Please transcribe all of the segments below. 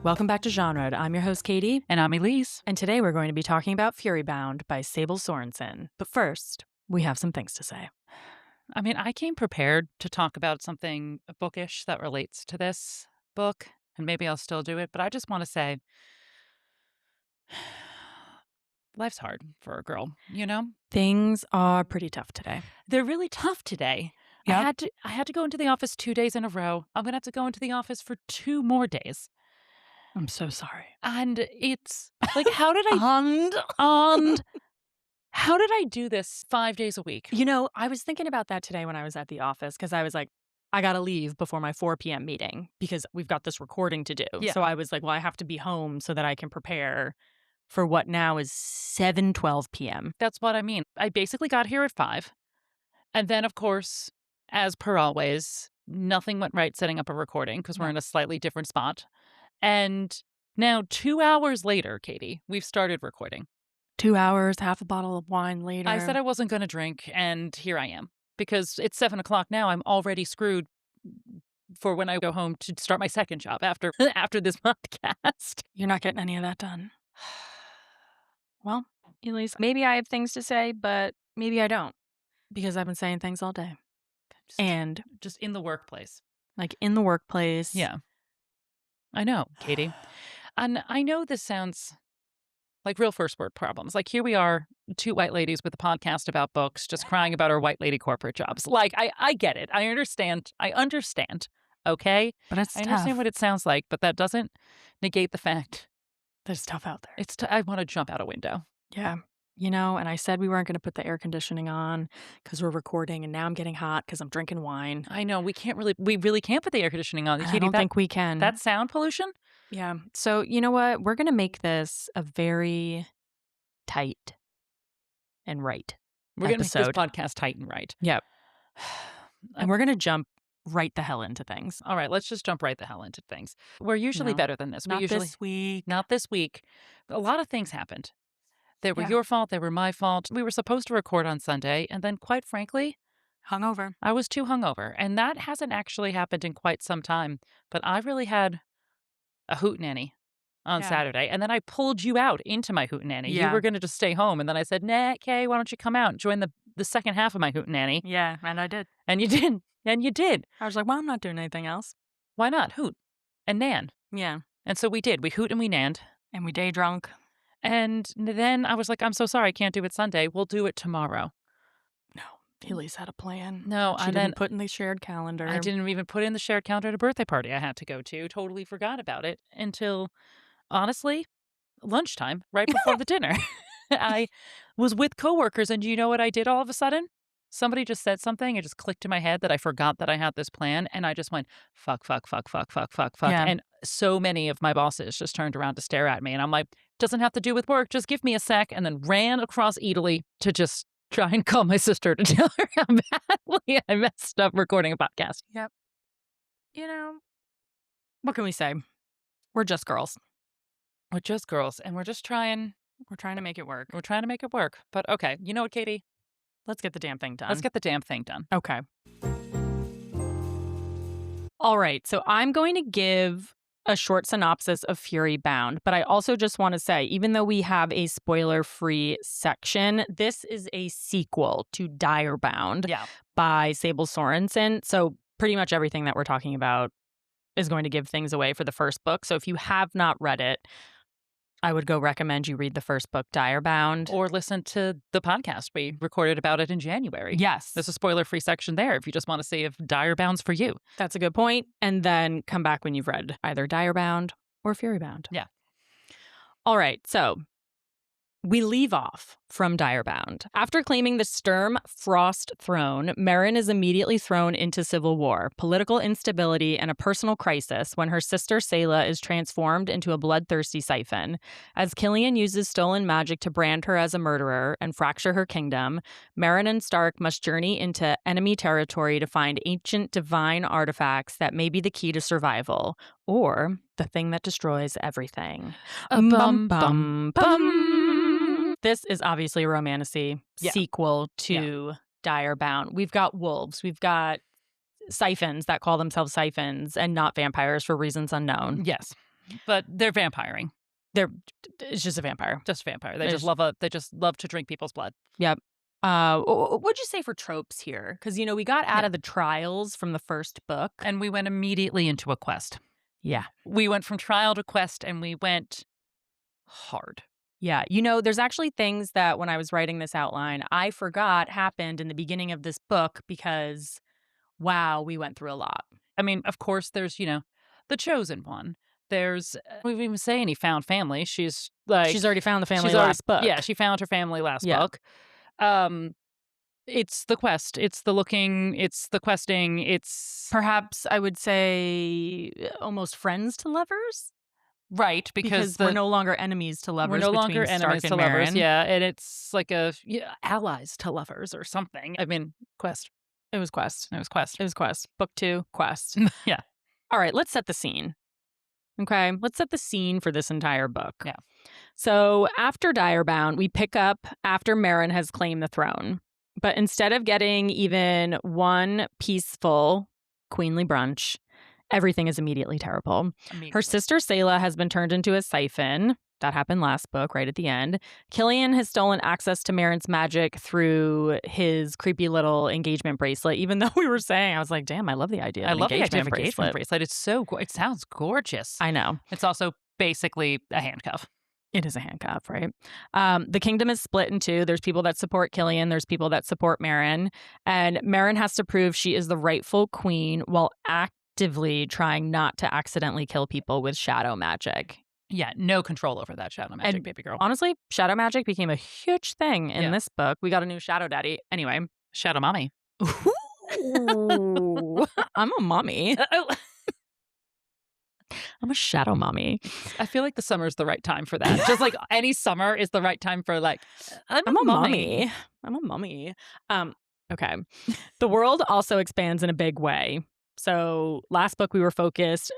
Welcome back to Genre. I'm your host, Katie. And I'm Elise. And today we're going to be talking about Furybound by Sable Sorensen. But first, we have some things to say. I mean, I came prepared to talk about something bookish that relates to this book, and maybe I'll still do it, but I just want to say life's hard for a girl, you know? Things are pretty tough today. They're really tough today. Yep. I had to go into the office 2 days in a row. I'm going to have to go into the office for 2 more days. I'm so sorry. And it's like, how did I how did I do this 5 days a week? You know, I was thinking about that today when I was at the office because I was like, I got to leave before my 4 p.m. meeting because we've got this recording to do. Yeah. So I was like, well, I have to be home so that I can prepare for what now is 7:12 p.m. That's what I mean. I basically got here at 5. And then, of course, as per always, nothing went right setting up a recording because we're in a slightly different spot. And now 2 hours later, Katie, we've started recording. 2 hours, half a bottle of wine later. I said I wasn't going to drink, and here I am. Because it's 7 o'clock now, I'm already screwed for when I go home to start my second job after this podcast. You're not getting any of that done. Well, Elise, maybe I have things to say, but maybe I don't. Because I've been saying things all day. Just in the workplace. Like in the workplace. Yeah. I know, Katie. And I know this sounds like real first world problems. Like here we are, 2 white ladies with a podcast about books, just crying about our white lady corporate jobs. Like, I get it. I understand. Okay? But it's I tough. understand what it sounds like, but that doesn't negate the fact that it's tough out there. I want to jump out a window. Yeah. You know, and I said we weren't going to put the air conditioning on because we're recording, and now I'm getting hot because I'm drinking wine. I know. We really can't put the air conditioning on. I don't think we can. That's sound pollution? Yeah. So, you know what? We're going to make this a very tight and right We're going to make this episode. podcast tight and right. Yep. And we're going to jump right the hell into things. All right, let's just jump right the hell into things. We're usually better than this. Not this week. Not this week. A lot of things happened. They were Yeah. your fault. They were my fault. We were supposed to record on Sunday, and then, quite frankly, Hungover. I was too hungover. And that hasn't actually happened in quite some time. But I really had a hootenanny on Saturday. And then I pulled you out into my hootenanny. Yeah. You were going to just stay home. And then I said, nah, Kay, why don't you come out and join the second half of my hootenanny? Yeah, and I did. And you did. And you did. I was like, well, I'm not doing anything else. Why not? Hoot and nan. Yeah. And so we did. We hoot and we nanned. And we day drunk. And then I was like, I'm so sorry, I can't do it Sunday. We'll do it tomorrow. No, Elise had a plan. No, She didn't put in the shared calendar. I didn't even put in the shared calendar at a birthday party I had to go to. Totally forgot about it until, honestly, lunchtime, right before the dinner. I was with coworkers, and you know what I did all of a sudden? Somebody just said something. It just clicked in my head that I forgot that I had this plan. And I just went, fuck. Yeah. And so many of my bosses just turned around to stare at me. And I'm like, doesn't have to do with work. Just give me a sec. And then ran across Italy to just try and call my sister to tell her how badly I messed up recording a podcast. Yep. You know, what can we say? We're just girls. We're just girls. And we're trying to make it work. We're trying to make it work. But okay, you know what, Katie? Let's get the damn thing done. Let's get the damn thing done. Okay. All right. So I'm going to give a short synopsis of Furybound, but I also just want to say, even though we have a spoiler-free section, this is a sequel to Direbound by Sable Sorensen. So pretty much everything that we're talking about is going to give things away for the first book. So if you have not read it, I would go recommend you read the first book, Direbound. Or listen to the podcast. We recorded about it in January. Yes. There's a spoiler-free section there if you just want to see if Direbound's for you. That's a good point. And then come back when you've read either Direbound or Furybound. Yeah. All right. So we leave off from Direbound. After claiming the Sturm Frost throne, Meryn is immediately thrown into civil war, political instability, and a personal crisis when her sister Sayla is transformed into a bloodthirsty siphon. As Killian uses stolen magic to brand her as a murderer and fracture her kingdom, Meryn and Stark must journey into enemy territory to find ancient divine artifacts that may be the key to survival, or the thing that destroys everything. Bum, bum, bum. This is obviously a romantasy sequel to Direbound. We've got wolves. We've got siphons that call themselves siphons and not vampires for reasons unknown. Yes. But they're vampiring. It's just a vampire. Just vampire. They They just love to drink people's blood. Yep. What'd you say for tropes here? Because, we got out of the trials from the first book. And we went immediately into a quest. Yeah. We went from trial to quest, and we went hard. Yeah. There's actually things that when I was writing this outline, I forgot happened in the beginning of this book because, wow, we went through a lot. I mean, of course, there's, the chosen one. There's, we didn't even say any found family. She's already found the family last book. Yeah, she found her family last book. It's the quest. It's the looking. It's the questing. It's perhaps I would say almost friends to lovers. Right, because we're no longer enemies to lovers. We're no longer enemies to lovers. Meryn. Yeah, and it's like allies to lovers or something. I mean, quest. It was quest. It was quest. It was quest. Book 2, quest. Yeah. All right, let's set the scene. Okay, let's set the scene for this entire book. Yeah. So after Direbound, we pick up after Meryn has claimed the throne. But instead of getting even one peaceful, queenly brunch, everything is immediately terrible. Her sister Selah has been turned into a siphon. That happened last book, right at the end. Killian has stolen access to Meryn's magic through his creepy little engagement bracelet. Even though we were saying, I was like, damn, I love the idea of an engagement bracelet. It's it sounds gorgeous. I know. It's also basically a handcuff. It is a handcuff, right? The kingdom is split in two. There's people that support Killian. There's people that support Meryn. And Meryn has to prove she is the rightful queen while actively trying not to accidentally kill people with shadow magic. Yeah, no control over that shadow magic, And baby girl. Honestly, shadow magic became a huge thing in this book. We got a new shadow daddy. Anyway. Shadow mommy. Ooh, I'm a mommy. I'm a shadow mommy. I feel like the summer is the right time for that. Just like any summer is the right time for I'm a mommy. I'm a mommy. Okay. The world also expands in a big way. So last book we were focused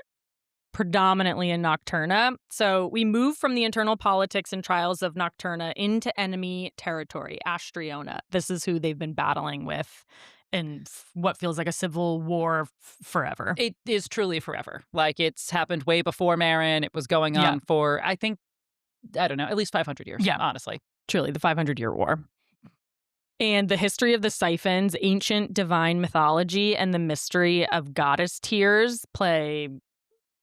predominantly in Nocturna. So we move from the internal politics and trials of Nocturna into enemy territory, Astriona. This is who they've been battling with in what feels like a civil war forever. It is truly forever. Like, it's happened way before Meryn. It was going on for, I think, I don't know, at least 500 years, honestly. Truly, the 500-year war. And the history of the Siphons, ancient divine mythology, and the mystery of goddess tears play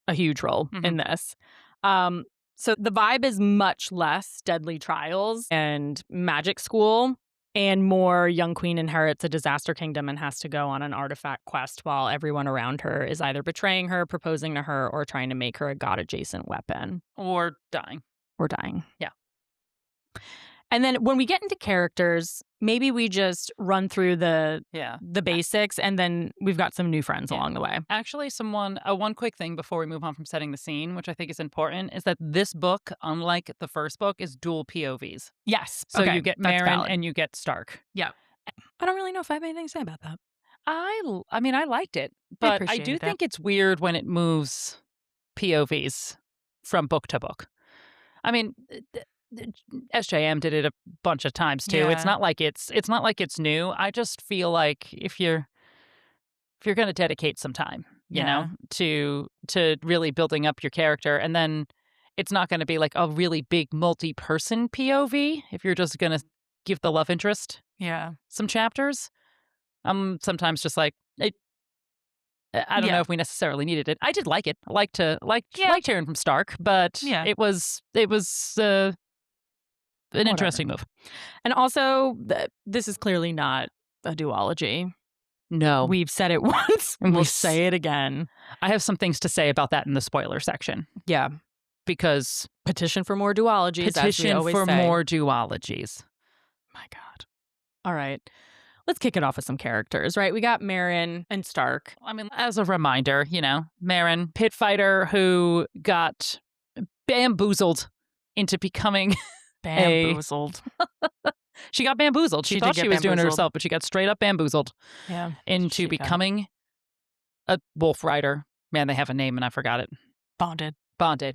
a huge role in this. So the vibe is much less Deadly Trials and Magic School, and more young queen inherits a disaster kingdom and has to go on an artifact quest while everyone around her is either betraying her, proposing to her, or trying to make her a god-adjacent weapon. Or dying. Yeah. And then when we get into characters, maybe we just run through the basics, and then we've got some new friends along the way. Actually, one quick thing before we move on from setting the scene, which I think is important, is that this book, unlike the first book, is dual POVs. Yes. So you get Meryn and you get Stark. Yeah. I don't really know if I have anything to say about that. I mean, I liked it, but I do think it's weird when it moves POVs from book to book. I mean, SJM did it a bunch of times too. It's not like it's new. I just feel like if you're going to dedicate some time, you know, to really building up your character, and then it's not going to be like a really big multi-person POV if you're just going to give the love interest some chapters. I'm sometimes just like, I don't know if we necessarily needed it. I did like it. I liked hearing from Stark, but it was an interesting move. And also, this is clearly not a duology. No. We've said it once, and we'll say it again. I have some things to say about that in the spoiler section. Yeah. Because petition for more duologies. Petition for more duologies. My God. All right. Let's kick it off with some characters, right? We got Meryn and Stark. I mean, as a reminder, Meryn, pit fighter who got bamboozled into becoming... Bamboozled. She got bamboozled. She thought she was doing it herself, but she got straight up bamboozled into becoming a wolf rider. Man, they have a name and I forgot it. Bonded.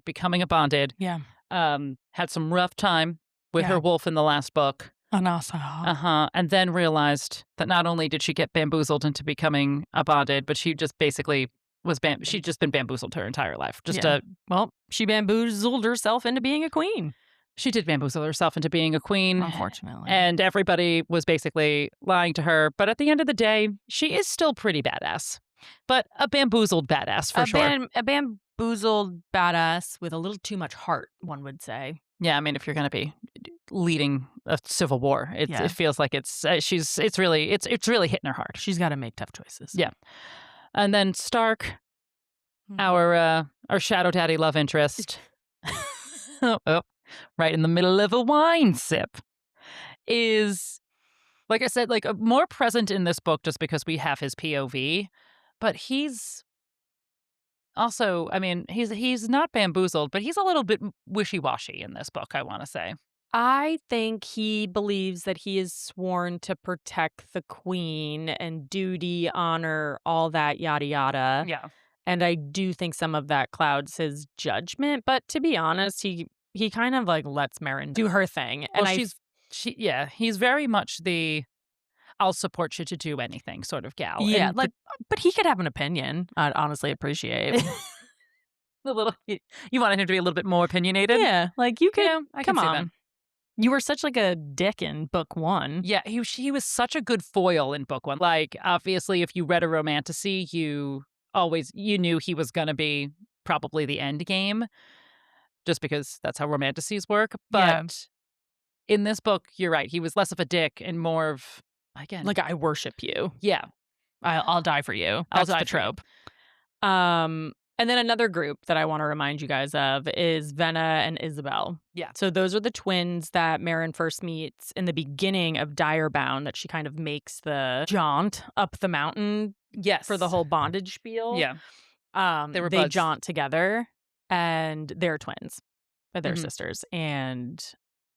Becoming a bonded. Yeah. Had some rough time with her wolf in the last book. And then realized that not only did she get bamboozled into becoming a bonded, but she just basically she'd just been bamboozled her entire life. Well, she bamboozled herself into being a queen. She did bamboozle herself into being a queen. Unfortunately. And everybody was basically lying to her. But at the end of the day, she is still pretty badass. But a bamboozled badass, for sure. A bamboozled badass with a little too much heart, one would say. Yeah, I mean, if you're going to be leading a civil war, it feels like it's really hitting her hard. She's got to make tough choices. Yeah. And then Stark, our shadow daddy love interest, right in the middle of a wine sip, is, like I said, like more present in this book just because we have his POV, but he's also, I mean, he's not bamboozled, but he's a little bit wishy-washy in this book, I want to say. I think he believes that he is sworn to protect the queen and duty, honor, all that yada yada. Yeah. And I do think some of that clouds his judgment, but to be honest, he kind of like lets Meryn do her thing. And well, he's very much the I'll support you to do anything sort of gal. Yeah, but he could have an opinion. I'd honestly appreciate. You wanted him to be a little bit more opinionated? Yeah, like you could. Yeah, I can come see on. that. You were such like a dick in book one. Yeah, he was such a good foil in book one. Like, obviously, if you read a romantasy, you knew he was going to be probably the end game, just because that's how romantasies work. But in this book, you're right. He was less of a dick and more of, again, like, I worship you. Yeah. I'll die for you. That's the trope. And then another group that I want to remind you guys of is Venna and Isabel. Yeah. So those are the twins that Meryn first meets in the beginning of Direbound, that she kind of makes the jaunt up the mountain. Yes. For the whole bondage spiel. Yeah. They jaunt together, and they're twins. They're sisters, and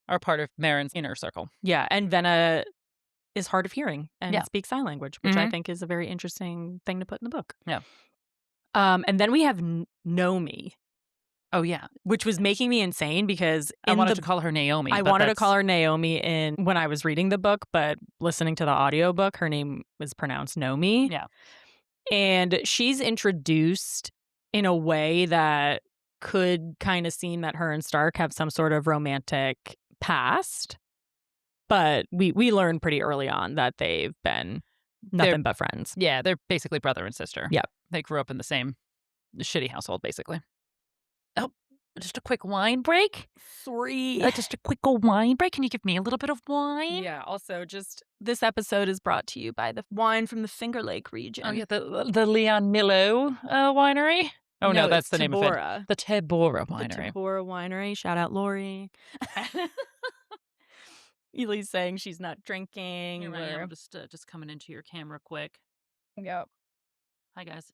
are part of Meryn's inner circle. Yeah, and Venna is hard of hearing and speaks sign language, which I Mm-hmm. think is a very interesting thing to put in the book. Yeah. And then we have Nomi. Oh, yeah. Which was making me insane because I wanted to call her Naomi. I wanted to call her Naomi when I was reading the book, but listening to the audiobook, her name was pronounced Nomi. Yeah. And she's introduced in a way that could kind of seem that her and Stark have some sort of romantic past. But we learned pretty early on that they've been nothing but friends. Yeah, they're basically brother and sister. Yep. They grew up in the same shitty household, basically. Oh, just a quick wine break? Sorry. Just a quick old wine break? Can you give me a little bit of wine? Yeah, also just this episode is brought to you by the wine from the Finger Lake region. Oh, yeah, the Leon Milo winery? Oh, no, that's the name of it. The Tabora winery. The Tabora winery. Shout out Lori. Ely's saying she's not drinking. Here I am, just coming into your camera quick. Yep. Hi guys.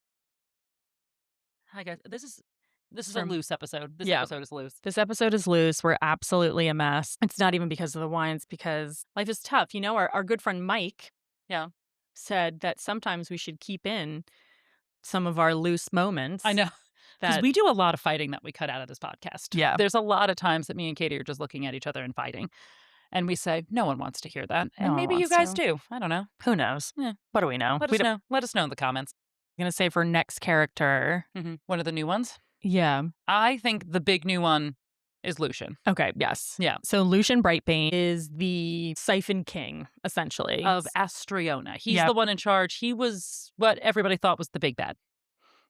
This is a loose episode. This episode is loose. This episode is loose. We're absolutely a mess. It's not even because of the wine. It's because life is tough. You know, our good friend Mike said that sometimes we should keep in some of our loose moments. I know. Because we do a lot of fighting that we cut out of this podcast. Yeah. There's a lot of times that me and Katie are just looking at each other and fighting. And we say, no one wants to hear that. And maybe you guys do. I don't know. Who knows? Yeah. What do we know? Let us know in the comments. I'm going to say for next character. Mm-hmm. One of the new ones? Yeah. I think the big new one is Lucien. Okay, yes. Yeah. So Lucien Brightbane is the siphon king, essentially. Of Astriona. He's the one in charge. He was what everybody thought was the big bad.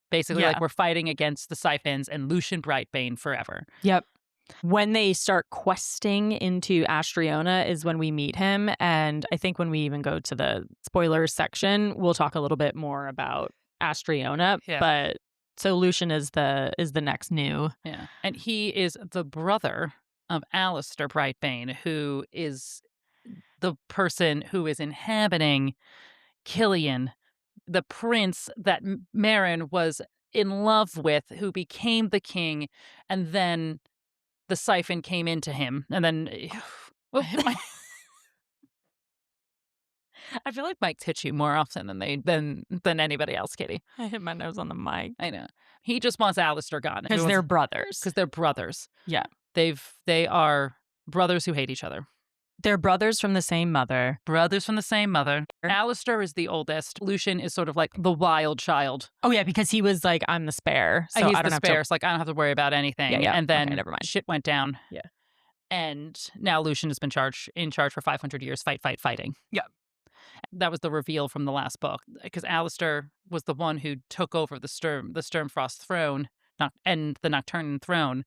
Basically, like we're fighting against the siphons and Lucien Brightbane forever. Yep. When they start questing into Astriona is when we meet him. And I think when we even go to the spoilers section, we'll talk a little bit more about Astriona. Yeah. But so Lucien is the next new. Yeah. And he is the brother of Alistair Brightbane, who is the person who is inhabiting Killian, the prince that Meryn was in love with, who became the king, and then the siphon came into him, and then I feel like Mike's hit you more often than anybody else, Katie. I hit my nose on the mic. I know. He just wants Alistair gone. Because they're brothers. Because they're brothers. Yeah. They are brothers who hate each other. They're brothers from the same mother. Brothers from the same mother. Alistair is the oldest. Lucien is sort of like the wild child. Oh, yeah, because he was like, I'm the spare. So He's I don't the have spare. to. It's like, I don't have to worry about anything. Yeah. And then Okay, never mind. shit went down. Yeah. And now Lucien has been in charge for 500 years, fighting. Yeah. That was the reveal from the last book, because Alistair was the one who took over the Sturmfrost throne and the Nocturnan throne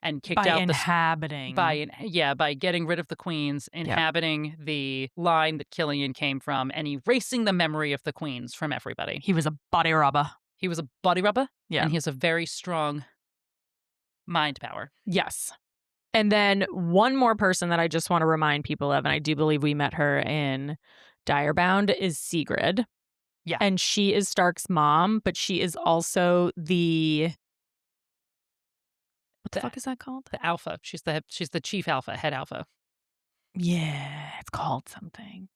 and kicked By out inhabiting. by getting rid of the queens, inhabiting the line that Killian came from, and erasing the memory of the queens from everybody. He was a body rubber. He was a body rubber, Yeah. and he has a very strong mind power. Yes. And then one more person that I just want to remind people of, and I do believe we met her in Direbound, is Sigrid. Yeah. And she is Stark's mom, but she is also the... What the fuck is that called? The alpha. She's the chief alpha, head alpha. Yeah, it's called something.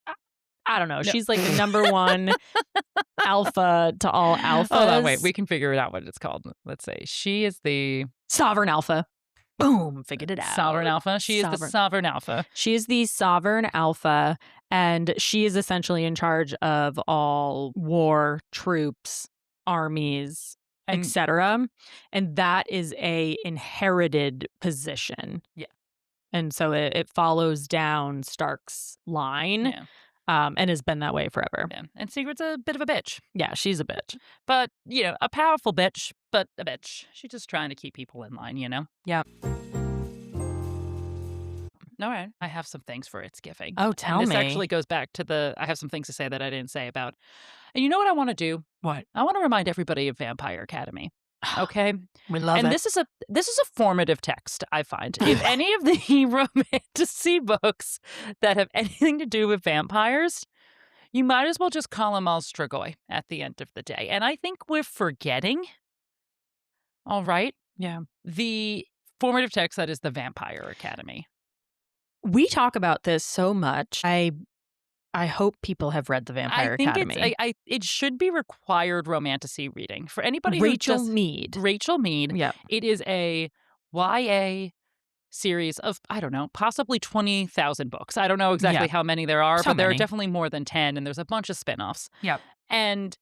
I don't know. No. She's like the number one alpha to all alphas. Oh, wait. We can figure it out what it's called. Let's say she is the Sovereign Alpha. Boom, figured it out. Sovereign Alpha. She is the Sovereign Alpha. She is the Sovereign Alpha, and she is essentially in charge of all war, troops, armies, etc. And that is a inherited position. Yeah. And so it follows down Stark's line. Yeah. And has been that way forever. Yeah. And Sigrid's a bit of a bitch. Yeah, she's a bitch. But, a powerful bitch, but a bitch. She's just trying to keep people in line, Yeah. All right. I have some things for It's Giving. Oh, tell me. This actually goes back to I have some things to say that I didn't say about. And you know what I want to do? What? I want to remind everybody of Vampire Academy. Okay? We love it. And this is a formative text, I find. If any of the romantasy books that have anything to do with vampires, you might as well just call them all Strigoi at the end of the day. And I think we're forgetting, all right, the formative text that is the Vampire Academy. We talk about this so much. I hope people have read the Vampire Academy. I think it should be required romantasy reading for anybody. Rachel Mead. Yeah, it is a YA series of, I don't know, possibly 20,000 books. I don't know exactly how many there are, but there are definitely more than 10, and there's a bunch of spinoffs. Yeah, and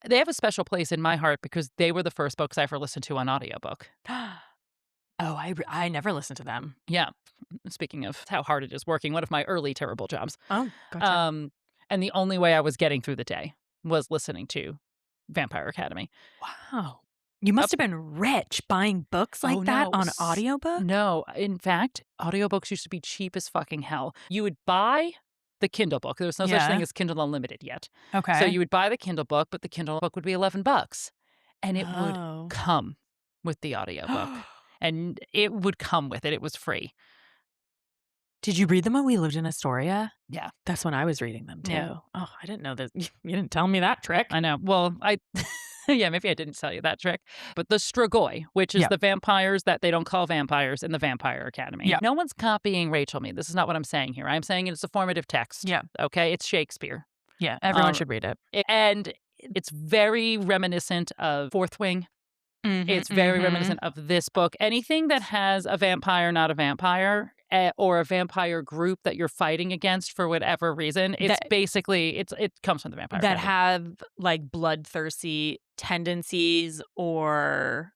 they have a special place in my heart because they were the first books I ever listened to on audiobook. Oh, I never listened to them. Yeah. Speaking of how hard it is working, one of my early terrible jobs. Oh, gotcha. And the only way I was getting through the day was listening to Vampire Academy. Wow. You must have been rich buying books like that on audiobook? No. In fact, audiobooks used to be cheap as fucking hell. You would buy the Kindle book. There was no such thing as Kindle Unlimited yet. Okay. So you would buy the Kindle book, but the Kindle book would be $11. And it would come with the audiobook. And it would come with it. It was free. Did you read them when we lived in Astoria? Yeah. That's when I was reading them, too. Yeah. Oh, I didn't know this. You didn't tell me that trick. I know. Well, yeah, maybe I didn't tell you that trick. But the Strigoi, which is the vampires that they don't call vampires in the Vampire Academy. Yeah. No one's copying Rachel Mead. This is not what I'm saying here. I'm saying it's a formative text. Yeah. Okay? It's Shakespeare. Yeah, everyone should read it. And it's very reminiscent of Fourth Wing. It's very reminiscent of this book. Anything that has a vampire, not a vampire, or a vampire group that you're fighting against for whatever reason, it's basically, it comes from the Vampire that Academy. have like bloodthirsty tendencies or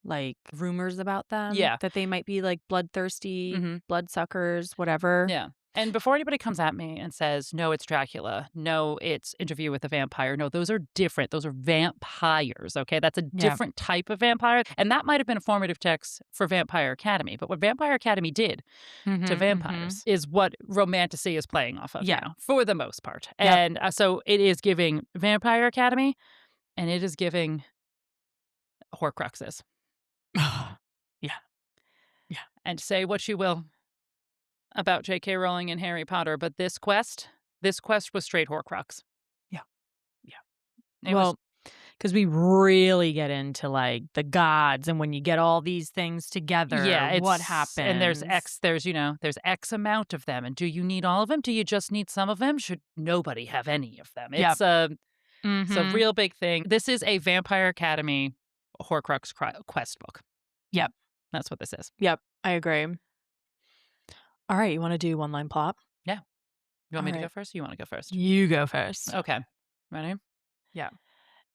like rumors about them. Yeah. That they might be like bloodthirsty, bloodsuckers, whatever. Yeah. And before anybody comes at me and says, no, it's Dracula, no, it's Interview with a Vampire, no, those are different. Those are vampires, okay? That's a different type of vampire. And that might have been a formative text for Vampire Academy. But what Vampire Academy did to vampires is what romantasy is playing off of now, for the most part. Yep. And so it is giving Vampire Academy, and it is giving Horcruxes. Yeah. And say what you will about J.K. Rowling and Harry Potter, but this quest was straight Horcrux. Yeah. Because we really get into like the gods, and when you get all these things together, what happens? And there's X amount of them, and do you need all of them? Do you just need some of them? Should nobody have any of them? It's it's a real big thing. This is a Vampire Academy Horcrux quest book. Yep. That's what this is. Yep, I agree. All right, you want to do one-line plot? You want me to All go right. first or you want to go first? You go first. Okay. Ready? Yeah.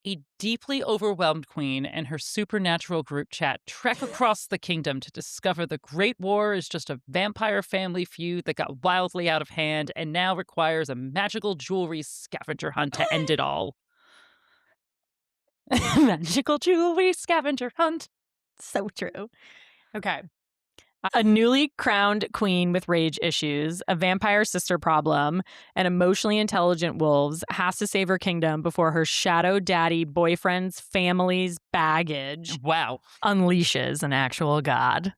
A deeply overwhelmed queen and her supernatural group chat trek across the kingdom to discover the Great War is just a vampire family feud that got wildly out of hand and now requires a magical jewelry scavenger hunt to end it all. Magical jewelry scavenger hunt. So true. Okay. A newly crowned queen with rage issues, a vampire sister problem, and emotionally intelligent wolves has to save her kingdom before her shadow daddy boyfriend's family's baggage Wow. unleashes an actual god.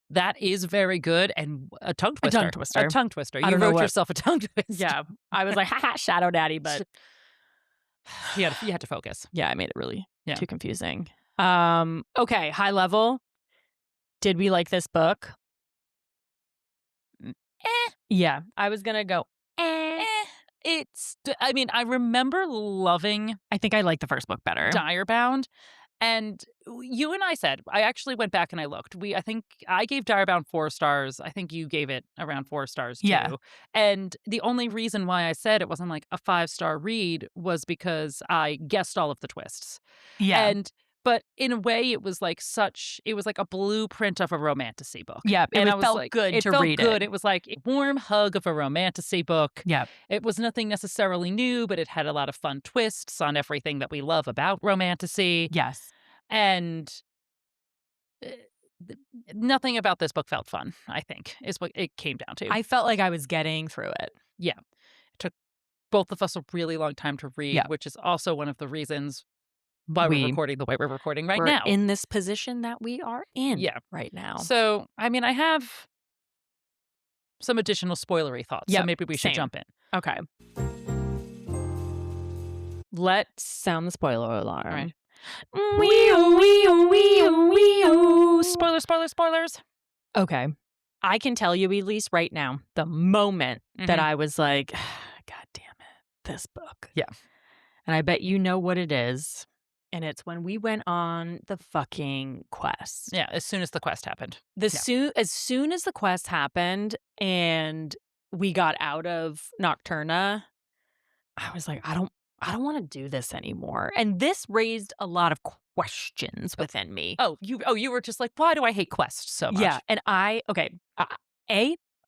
That is very good and a tongue twister. A tongue twister. A tongue twister. I You don't know wrote what- yourself a tongue twist. Yeah. I was like, haha, shadow daddy, but you had to focus. yeah, I made it really Yeah. too confusing. Okay, high level. Did we like this book? Yeah, I was gonna go. I remember loving I think I liked the first book better. Direbound. And you and I said, I actually went back and I looked. I think I gave Direbound 4 stars. I think you gave it around 4 stars too. Yeah. And the only reason why I said it wasn't like a 5-star read was because I guessed all of the twists. Yeah. But in a way, it was like a blueprint of a romantasy book. Yeah, And it I was felt like, good it to felt read good. it. It was like a warm hug of a romantasy book. Yeah. It was nothing necessarily new, but it had a lot of fun twists on everything that we love about romantasy. Yes. And nothing about this book felt fun, I think, is what it came down to. I felt like I was getting through it. Yeah. It took both of us a really long time to read, Yeah. which is also one of the reasons why we're recording the way we're recording right we're now. in this position that we are in right now. So, I have some additional spoilery thoughts. Yep, So maybe we should jump in. Okay. Let's sound the spoiler alarm. All right. Spoilers. Okay. I can tell you at least right now, the moment that I was like, God damn it, this book. Yeah. And I bet you know what it is. And it's when we went on the fucking quest. Yeah, as soon as the quest happened. As soon as the quest happened and we got out of Nocturna, I was like, I don't want to do this anymore. And this raised a lot of questions within me. You were just like, why do I hate quests so much? Yeah, and I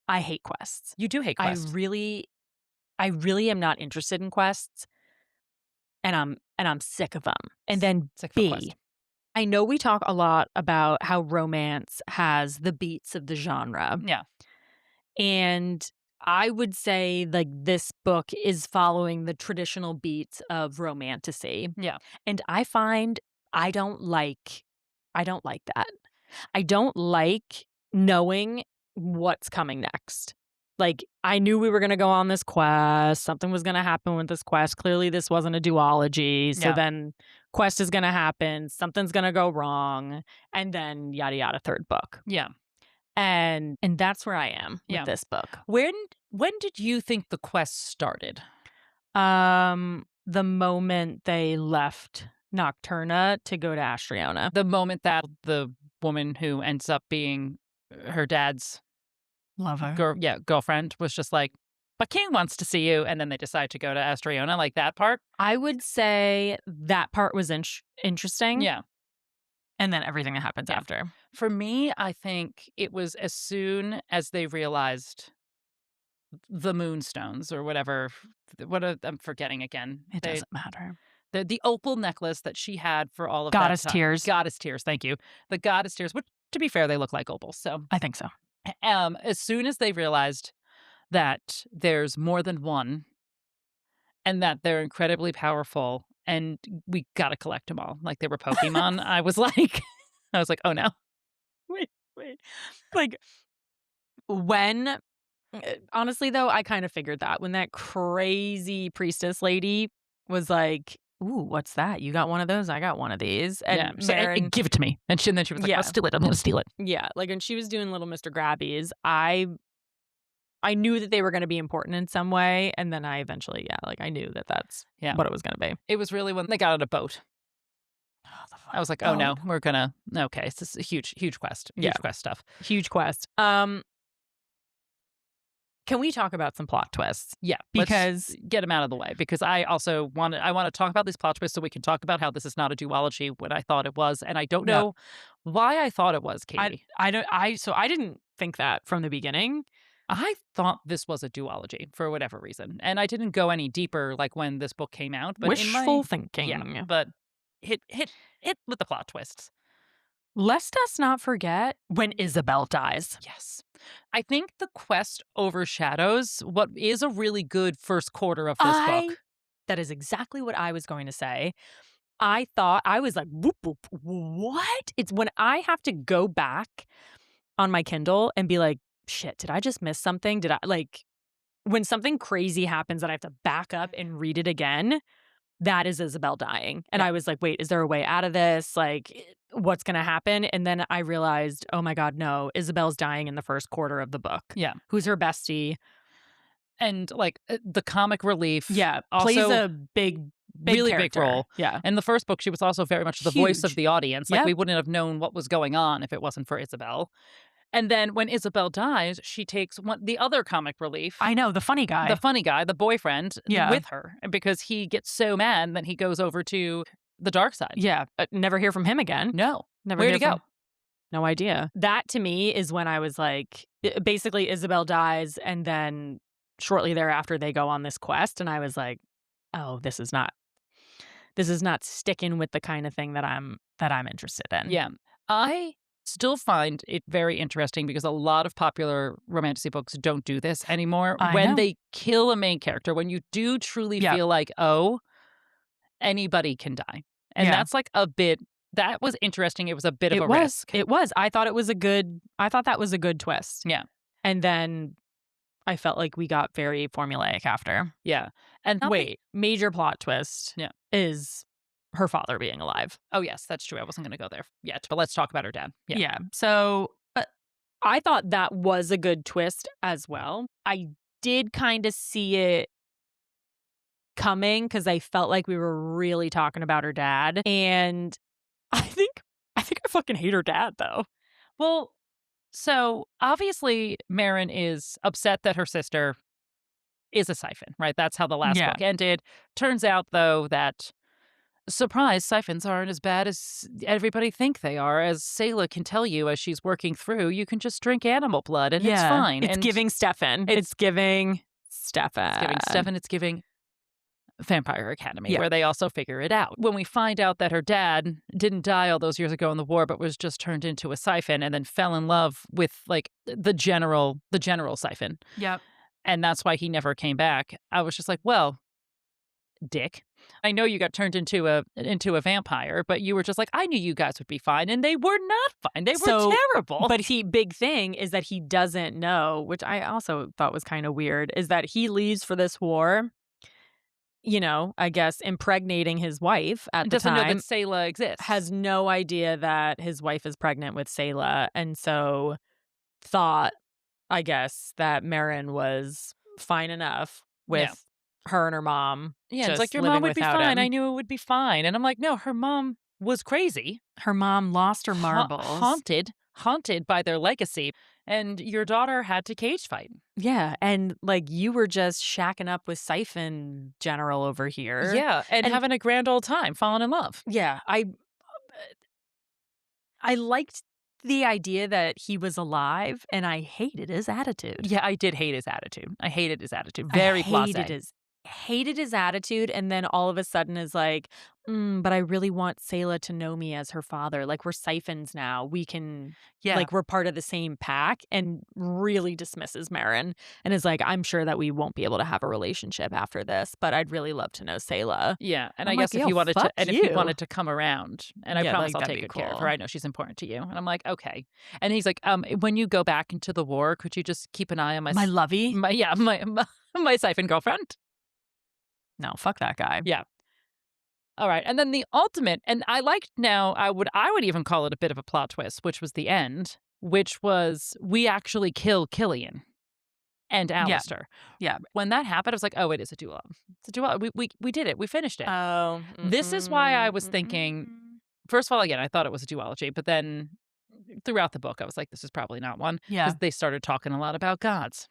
hate quests. You do hate quests. I really am not interested in quests. And I'm sick of them. And then B, I know we talk a lot about how romance has the beats of the genre. Yeah. And I would say like this book is following the traditional beats of romantasy. Yeah. And I find I don't like that. I don't like knowing what's coming next. Like, I knew we were going to go on this quest. Something was going to happen with this quest. Clearly, this wasn't a duology. So then quest is going to happen. Something's going to go wrong. And then yada, yada, third book. Yeah. And that's where I am with this book. When did you think the quest started? The moment they left Nocturna to go to Astriona. The moment that the woman who ends up being her dad's lover, girlfriend was just like, but King wants to see you, and then they decide to go to Astriona, like that part? I would say that part was interesting. Yeah. And then everything that happens after. For me, I think it was as soon as they realized the moonstones or whatever. I'm forgetting again. It doesn't matter. The opal necklace that she had for all of Goddess that tears. Goddess tears, thank you. The goddess tears, which, to be fair, they look like opals. So I think so. As soon as they realized that there's more than one and that they're incredibly powerful and we got to collect them all like they were Pokemon, I was like, oh no. Wait. Like, when, honestly, though, I kind of figured that when that crazy priestess lady was like, ooh, what's that? You got one of those? I got one of these. And Meryn, give it to me. And then she was like, I'll steal it. I'm going to steal it. Yeah. Like, when she was doing Little Mr. Grabbies, I knew that they were going to be important in some way. And then I eventually, I knew that that's what it was going to be. It was really when they got on a boat. I was like, oh no, we're going to, okay, this is a huge quest. Huge quest stuff. Huge quest. Can we talk about some plot twists? Yeah, Because let's get them out of the way, because I also want to talk about these plot twists so we can talk about how this is not a duology when I thought it was, and I don't know why I thought it was, Katie. I didn't think that from the beginning. I thought this was a duology for whatever reason, and I didn't go any deeper like when this book came out. But Wishful thinking. Yeah, but hit with the plot twists. Lest us not forget when Isabel dies. Yes. I think the quest overshadows what is a really good first quarter of this book. That is exactly what I was going to say. I thought, I was like, whoop, whoop, what? It's when I have to go back on my Kindle and be like, shit, did I just miss something? Did I, like, when something crazy happens that I have to back up and read it again, that is Isabel dying. And I was like, wait, is there a way out of this? Like, what's going to happen? And then I realized, oh my God, no, Isabel's dying in the first quarter of the book. Yeah. Who's her bestie? And like the comic relief. Yeah. Also plays a big really character. big role. Yeah. In the first book, she was also very much the voice of the audience. Like, we wouldn't have known what was going on if it wasn't for Isabel. And then when Isabel dies, she takes the other comic relief. I know, the funny guy. The boyfriend, with her. Because he gets so mad that he goes over to the dark side. Yeah. Never hear from him again. No. Never Where'd he go? No idea. That to me is when I was like, basically Isabel dies and then shortly thereafter they go on this quest. And I was like, oh, this is not sticking with the kind of thing that I'm interested in. Yeah. I still find it very interesting because a lot of popular romantasy books don't do this anymore. When they kill a main character, when you do truly feel like, oh, anybody can die. And that's like a bit, that was interesting. It was a bit of a risk. It was. I thought that was a good twist. Yeah. And then I felt like we got very formulaic after. Yeah. And major plot twist is her father being alive. Oh, yes, that's true. I wasn't going to go there yet, but let's talk about her dad. Yeah. So I thought that was a good twist as well. I did kind of see it coming because I felt like we were really talking about her dad. And I think I fucking hate her dad, though. Well, so obviously Meryn is upset that her sister is a siphon, right? That's how the last book ended. Turns out, though, that surprise, siphons aren't as bad as everybody think they are. As Selah can tell you as she's working through, you can just drink animal blood and it's fine. It's giving Stefan. It's giving Stefan. It's giving Vampire Academy, where they also figure it out. When we find out that her dad didn't die all those years ago in the war, but was just turned into a siphon and then fell in love with like the general siphon. Yep. And that's why he never came back. I was just like, well, dick. I know you got turned into a vampire, but you were just like, I knew you guys would be fine, and they were not fine. They were terrible. But big thing is that he doesn't know, which I also thought was kind of weird, is that he leaves for this war, you know, I guess impregnating his wife at the time. Doesn't know that Selah exists. Has no idea that his wife is pregnant with Selah, and so thought, I guess, that Meryn was fine enough with her and her mom. Yeah, it's like, your mom would be fine. I knew it would be fine. And I'm like, no, her mom was crazy. Her mom lost her marbles. Haunted by their legacy. And your daughter had to cage fight. Yeah, and like you were just shacking up with Siphon General over here. Yeah, and having a grand old time, falling in love. Yeah, I liked the idea that he was alive, and I hated his attitude. Yeah, I did hate his attitude. I hated his attitude. Very blasé. Hated his attitude, and then all of a sudden is like, but I really want Selah to know me as her father. Like, we're siphons now. We can, like, we're part of the same pack, and really dismisses Meryn and is like, I'm sure that we won't be able to have a relationship after this, but I'd really love to know Selah. Yeah, and I guess if you wanted to come around, and I promise I'll take good care of her. I know she's important to you. And I'm like, okay. And he's like, when you go back into the war, could you just keep an eye on my lovey? My siphon girlfriend? No, fuck that guy. Yeah. All right. And then the ultimate, and I liked now, I would even call it a bit of a plot twist, which was the end, which was we actually kill Killian and Alistair. Yeah. When that happened, I was like, oh, it is a duo. It's a duo. We did it. We finished it. Oh. This is why I was thinking, first of all, again, I thought it was a duology, but then throughout the book, I was like, this is probably not one. Yeah. Because they started talking a lot about gods.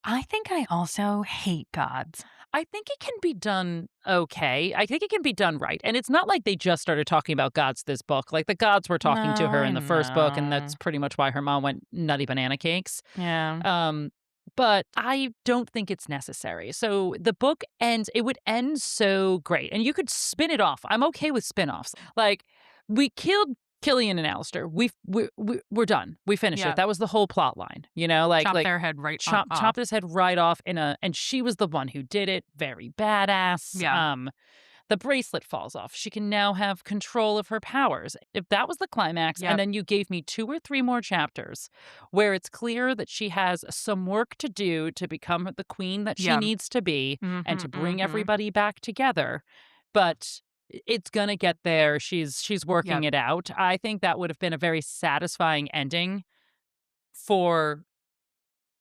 I think I also hate gods. I think it can be done okay. I think it can be done right. And it's not like they just started talking about gods this book. Like the gods were talking to her in the first book, and that's pretty much why her mom went nutty banana cakes. Yeah. But I don't think it's necessary. So the book ends, it would end so great. And you could spin it off. I'm okay with spin-offs. Like, we killed Killian and Alistair. We're done. We finished Yeah. it. That was the whole plot line. You know, like their head right chop his head right off and she was the one who did it. Very badass. Yeah. The bracelet falls off. She can now have control of her powers. If that was the climax, Yep. and then you gave me 2 or 3 more chapters where it's clear that she has some work to do to become the queen that she needs to be and to bring everybody back together, but it's going to get there. She's working it out. I think that would have been a very satisfying ending for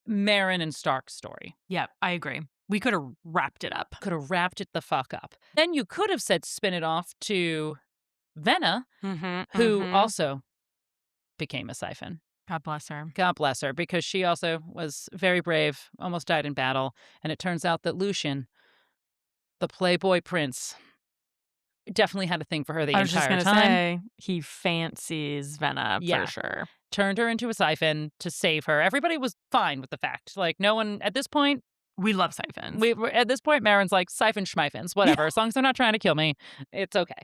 Meryn and Stark's story. Yeah, I agree. We could have wrapped it up. Could have wrapped it the fuck up. Then you could have said spin it off to Venna, who also became a siphon. God bless her. God bless her, because she also was very brave, almost died in battle. And it turns out that Lucien, the Playboy prince, definitely had a thing for her the entire time. I was just going to say, he fancies Venna for sure. Turned her into a siphon to save her. Everybody was fine with the fact. Like, no one, at this point, we love siphons. At this point, Meryn's like, siphon schmiphons, whatever. As long as they're not trying to kill me, it's okay.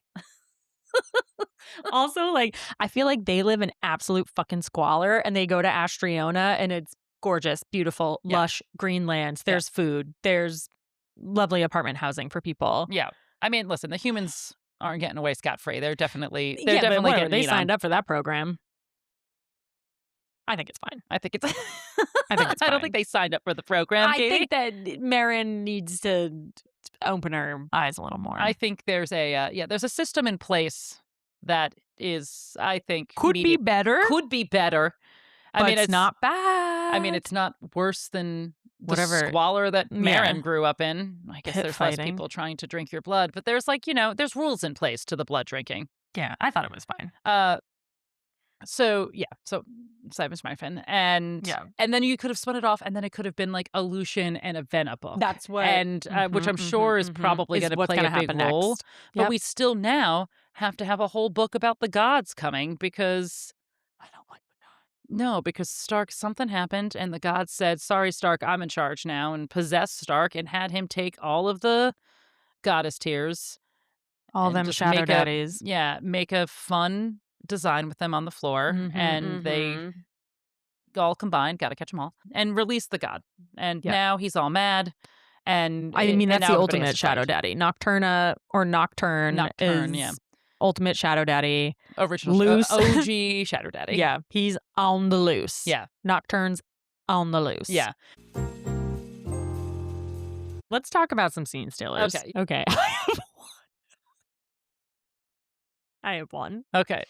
Also, like, I feel like they live in absolute fucking squalor, and they go to Astriona, and it's gorgeous, beautiful, lush green lands. There's food. There's lovely apartment housing for people. Yeah. I mean, listen, the humans aren't getting away scot-free. They're definitely getting they signed up for that program. I think it's fine. I think it's I think it's fine. I don't think they signed up for the program, Katie. I think that Meryn needs to open her eyes a little more. I think there's a system in place that is, I think, could be better. Could be better. I mean, it's not bad. I mean, it's not worse than whatever squalor that Meryn grew up in. I guess Pit there's fighting. less people trying to drink your blood, but there's there's rules in place to the blood drinking. Yeah, I thought it was fine. So Siphon Schmiphon, and then you could have spun it off, and then it could have been like a Lucien and a Venna book. That's what, and which I'm sure is probably going to play a big role. Next. But we still now have to have a whole book about the gods coming, because I don't like the gods. No, because Stark, something happened, and the gods said, "Sorry, Stark, I'm in charge now," and possessed Stark and had him take all of the goddess tears, all them shadow daddies. Make a fun design with them on the floor, and they all combined, gotta catch them all, and release the god. And now he's all mad. And I mean, that's the ultimate shadow daddy. Nocturna or Nocturne is ultimate shadow daddy. Original loose OG shadow daddy. Yeah, he's on the loose. Yeah. Nocturne's on the loose. Yeah. Let's talk about some scene stealers. Okay. I have one. Okay.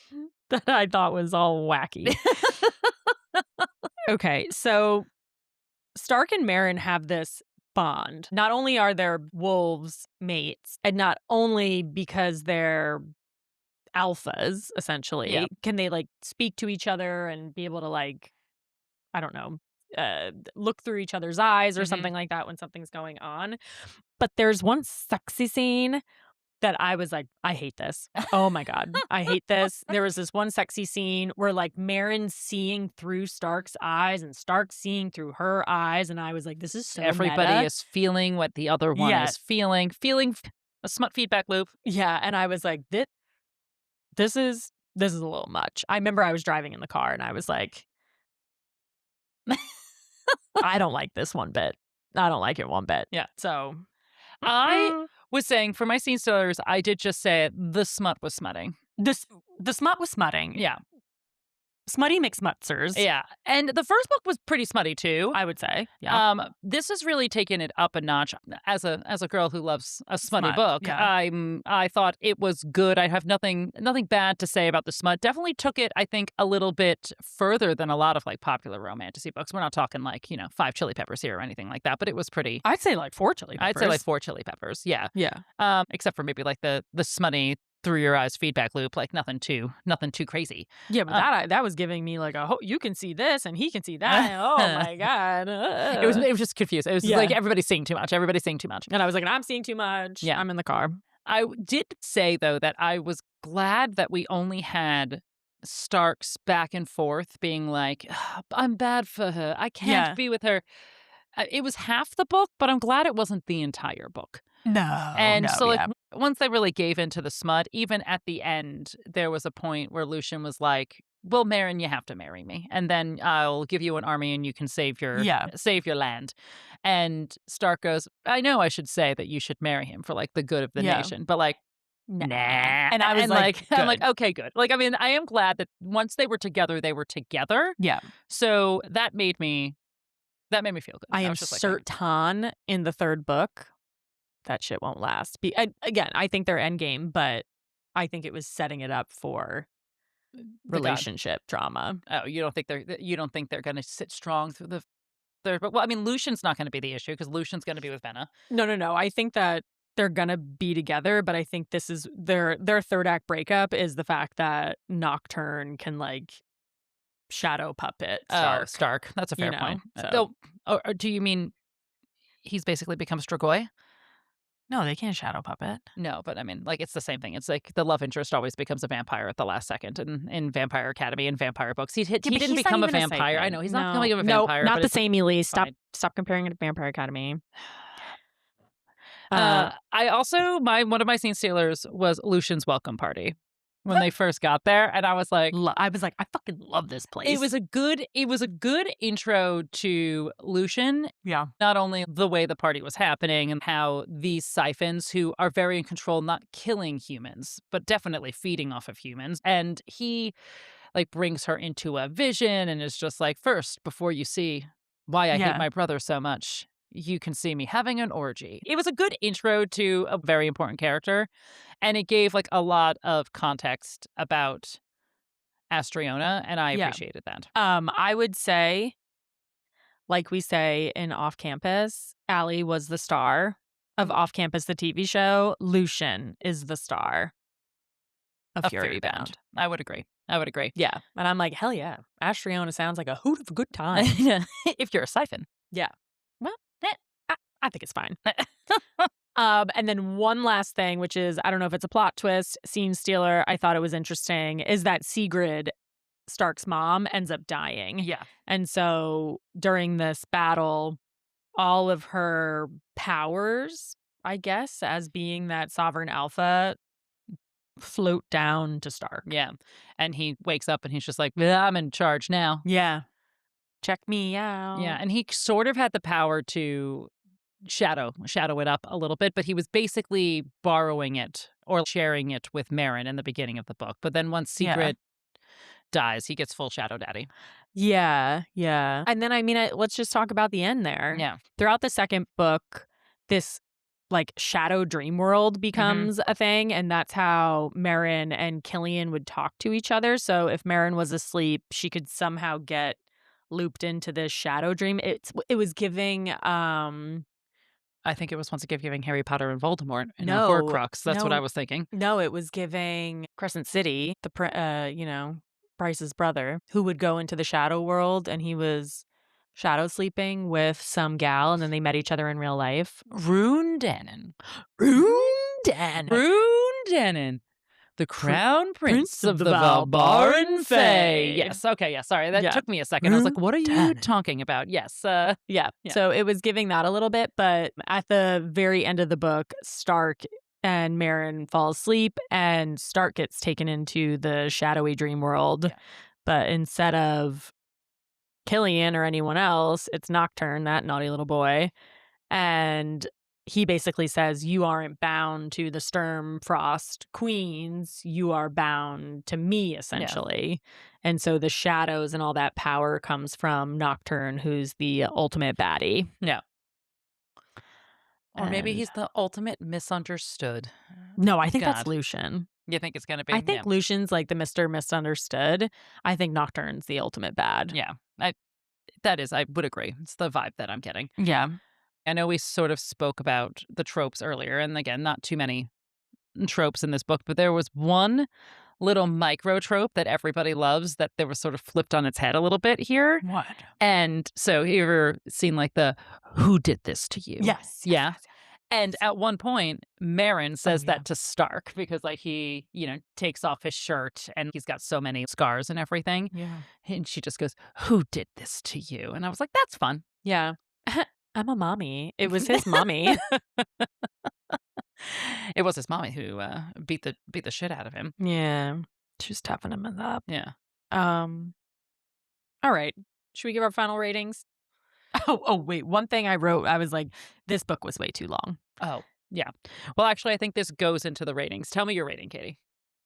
That I thought was all wacky. Okay, so Stark and Meryn have this bond. Not only are they wolves mates, and not only because they're alphas, essentially, can they like speak to each other and be able to like, I don't know, look through each other's eyes or something like that when something's going on. But there's one sexy scene that I was like, I hate this. Oh my God. I hate this. There was this one sexy scene where like Meryn's seeing through Stark's eyes and Stark seeing through her eyes. And I was like, this is so Everybody meta. is feeling what the other one is feeling a smut feedback loop. Yeah. And I was like, this is a little much. I remember I was driving in the car and I was like, I don't like this one bit. I don't like it one bit. Yeah. So I was saying, for my scene stealers, I did just say the smut was smutting. The smut was smutting. Yeah. Smutty McSmutzers. Yeah. And the first book was pretty smutty too, I would say. Yeah. This has really taken it up a notch. As a girl who loves a smutty book, I thought it was good. I have nothing bad to say about the smut. Definitely took it, I think, a little bit further than a lot of like popular romantasy books. We're not talking like, 5 chili peppers here or anything like that, but it was pretty. I'd say like 4 chili peppers. I'd say like 4 chili peppers. Yeah. Yeah. Except for maybe like the smutty through your eyes feedback loop, like nothing too crazy. Yeah, but that was giving me like you can see this and he can see that. And, oh my god, It was just confused. It was just like everybody's seeing too much. Everybody's seeing too much. And I was like, I'm seeing too much. Yeah. I'm in the car. I did say though that I was glad that we only had Stark's back and forth being like, I'm bad for her. I can't be with her. It was half the book, but I'm glad it wasn't the entire book. No, like once they really gave into the smut, even at the end, there was a point where Lucien was like, well, Meryn, you have to marry me, and then I'll give you an army and you can save your land. And Stark goes, I know I should say that you should marry him for like the good of the nation, but like, nah. And I was like, I'm like, okay, good. Like, I mean, I am glad that once they were together, they were together. Yeah. So that made me feel good. I am certain in the third book that shit won't last. Again, I think they're endgame, but I think it was setting it up for relationship drama. Oh, you don't think they're going to sit strong through the third book? Well, I mean, Lucian's not going to be the issue because Lucian's going to be with Benna. No. I think that they're gonna be together, but I think this is their third act breakup is the fact that Nocturne can like shadow puppet Stark. Stark. That's a fair point. So. Or do you mean he's basically become Strigoi? No, they can't shadow puppet. No, but I mean, like, it's the same thing. It's like the love interest always becomes a vampire at the last second in Vampire Academy and vampire books. He didn't become a vampire. I know he's not becoming a vampire. No, not the same, Elise. Stop comparing it to Vampire Academy. I also one of my scene stealers was Lucian's welcome party when they first got there, and I was like, I fucking love this place. It was a good intro to Lucien. Yeah. Not only the way the party was happening and how these siphons, who are very in control, not killing humans, but definitely feeding off of humans, and he like brings her into a vision and is just like, first, before you see why I hate my brother so much, you can see me having an orgy. It was a good intro to a very important character, and it gave like a lot of context about Astriona, and I appreciated that. I would say, like we say in Off Campus, Allie was the star of Off Campus, the TV show. Lucien is the star of Fury Bound. I would agree. Yeah. And I'm like, hell yeah. Astriona sounds like a hoot of a good time. If you're a siphon. Yeah. Well, I think it's fine. And then one last thing, which is, I don't know if it's a plot twist, scene stealer, I thought it was interesting, is that Sigrid, Stark's mom, ends up dying. Yeah. And so during this battle, all of her powers, I guess, as being that sovereign alpha, float down to Stark. Yeah. And he wakes up and he's just like, I'm in charge now. Yeah. Check me out. Yeah. And he sort of had the power to shadow it up a little bit, but he was basically borrowing it or sharing it with Meryn in the beginning of the book. But then once Sigrid dies, he gets full shadow daddy. Yeah. And then, I mean, let's just talk about the end there. Yeah. Throughout the second book, this like shadow dream world becomes a thing, and that's how Meryn and Killian would talk to each other. So if Meryn was asleep, she could somehow get looped into this shadow dream. It was giving I think it was once again giving Harry Potter and Voldemort in a Horcrux. That's what I was thinking. No, it was giving Crescent City, Bryce's brother, who would go into the shadow world, and he was shadow sleeping with some gal, and then they met each other in real life. Rundanon. The Crown Prince of the Valbaran Fae. Yes. Okay. Yeah. Sorry. That took me a second. I was like, what are you talking about? Yes. Yeah. So it was giving that a little bit. But at the very end of the book, Stark and Meryn fall asleep, and Stark gets taken into the shadowy dream world. Yeah. But instead of Killian or anyone else, it's Nocturne, that naughty little boy. And he basically says, you aren't bound to the Sturm Frost queens. You are bound to me, essentially. Yeah. And so the shadows and all that power comes from Nocturne, who's the ultimate baddie. Yeah. Or maybe he's the ultimate misunderstood. No, I think that's Lucien. You think it's going to be? I think Lucian's like the Mr. Misunderstood. I think Nocturne's the ultimate bad. Yeah. I would agree. It's the vibe that I'm getting. Yeah. I know we sort of spoke about the tropes earlier, and again, not too many tropes in this book, but there was one little micro trope that everybody loves that there was sort of flipped on its head a little bit here. What? And so you ever seen like the "Who did this to you?" Yes. Yeah. And at one point, Meryn says yeah. that to Stark because, like, he, takes off his shirt and he's got so many scars and everything. Yeah. And she just goes, "Who did this to you?" And I was like, that's fun. Yeah. I'm a mommy. It was his mommy. It was his mommy who beat the shit out of him. Yeah. She was toughing him up. Yeah. All right. Should we give our final ratings? Oh, wait. One thing I wrote, I was like, this book was way too long. Oh, yeah. Well, actually, I think this goes into the ratings. Tell me your rating, Katie.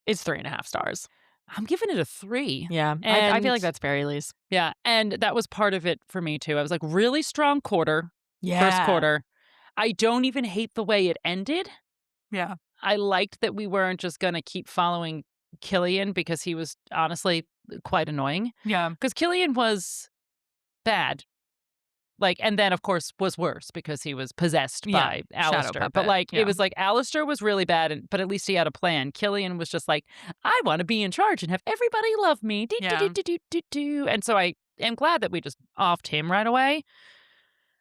It's 3.5 stars. I'm giving it a 3. Yeah. I feel like that's fair, Elise. Yeah. And that was part of it for me, too. I was like, really strong quarter. Yeah. First quarter. I don't even hate the way it ended. Yeah. I liked that we weren't just going to keep following Killian because he was honestly quite annoying. Yeah. Because Killian was bad. Like, and then, of course, was worse because he was possessed by Alistair. But, like, it was like Alistair was really bad, but at least he had a plan. Killian was just like, I want to be in charge and have everybody love me. And so I am glad that we just offed him right away.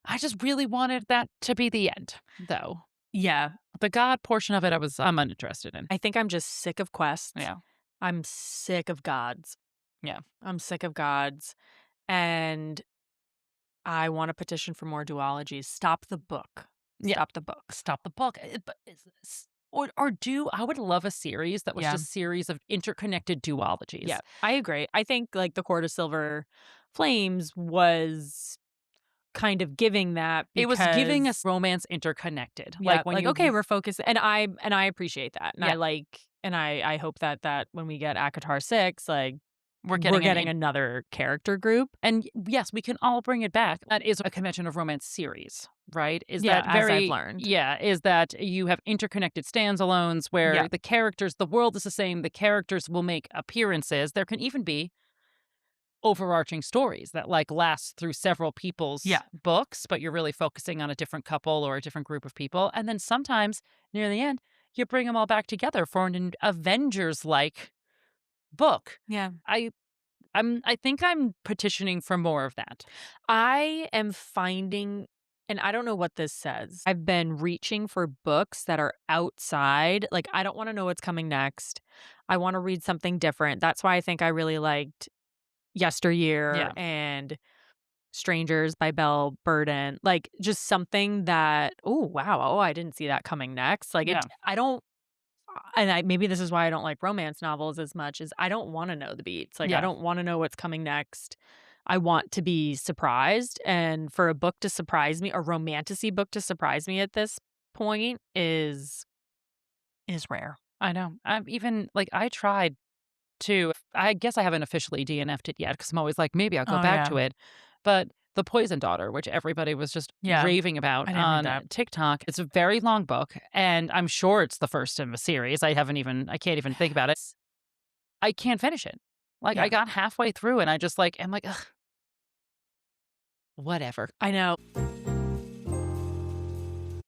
I just really wanted that to be the end, though. Yeah. The God portion of it, I'm uninterested in. I think I'm just sick of quests. Yeah. I'm sick of gods. Yeah. I'm sick of gods. And I want to petition for more duologies. Stop the book. Stop the book. Stop the book. Or I would love a series that was just a series of interconnected duologies. Yeah, I agree. I think like the Court of Silver Flames was kind of giving that because it was giving us romance interconnected. Yeah, like when okay, we're focused, and I appreciate that, and yeah. I hope that when we get ACOTAR 6, like we're getting another character group, and yes, we can all bring it back. That is a convention of romance series, right? Is that as I've learned. Yeah, is that you have interconnected standalones where the characters, the world is the same. The characters will make appearances. There can even be overarching stories that like last through several people's books, but you're really focusing on a different couple or a different group of people. And then sometimes near the end, you bring them all back together for an Avengers-like book. Yeah. I think I'm petitioning for more of that. I am finding, and I don't know what this says, I've been reaching for books that are outside. Like, I don't want to know what's coming next. I want to read something different. That's why I think I really liked Yesteryear and Strangers by Belle Burden. Like, just something that, I didn't see that coming next. Like, I don't, and maybe this is why I don't like romance novels as much, is I don't want to know the beats. Like, I don't want to know what's coming next. I want to be surprised. And for a book to surprise me, a romantasy book to surprise me at this point is rare. I know. I tried to, I guess I haven't officially DNF'd it yet because I'm always like, maybe I'll go back to it. But The Poison Daughter, which everybody was just raving about on TikTok, it's a very long book, and I'm sure it's the first in a series. I can't even think about it. I can't finish it. Like, I got halfway through, and I'm like, ugh, whatever. I know.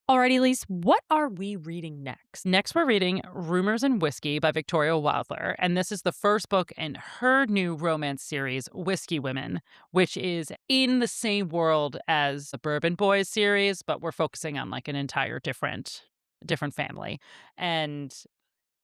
Alrighty, Elise, what are we reading next? Next, we're reading Rumors and Whiskey by Victoria Wilder, and this is the first book in her new romance series, Whiskey Women, which is in the same world as the Bourbon Boys series, but we're focusing on like an entire different family. And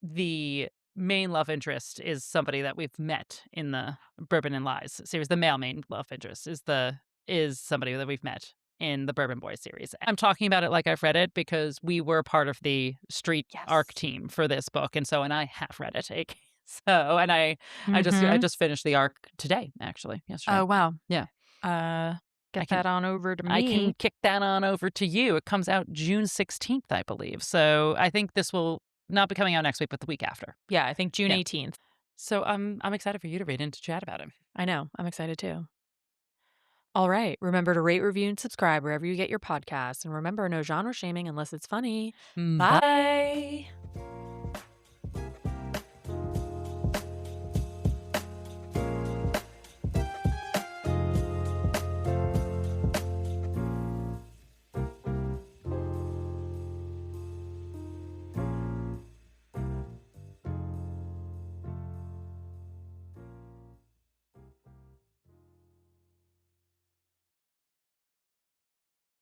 the main love interest is somebody that we've met in the Bourbon and Lies series. The male main love interest is somebody that we've met in the Bourbon Boys series. I'm talking about it like I've read it because we were part of the street arc team for this book, and I have read it. I just finished the arc today, actually, yesterday. Oh wow, yeah. Get that on over to me. I can kick that on over to you. It comes out June 16th, I believe. So I think this will not be coming out next week, but the week after. Yeah, I think June 18th. So I'm excited for you to read and to chat about it. I know. I'm excited too. All right. Remember to rate, review, and subscribe wherever you get your podcasts. And remember, no genre shaming unless it's funny. Bye.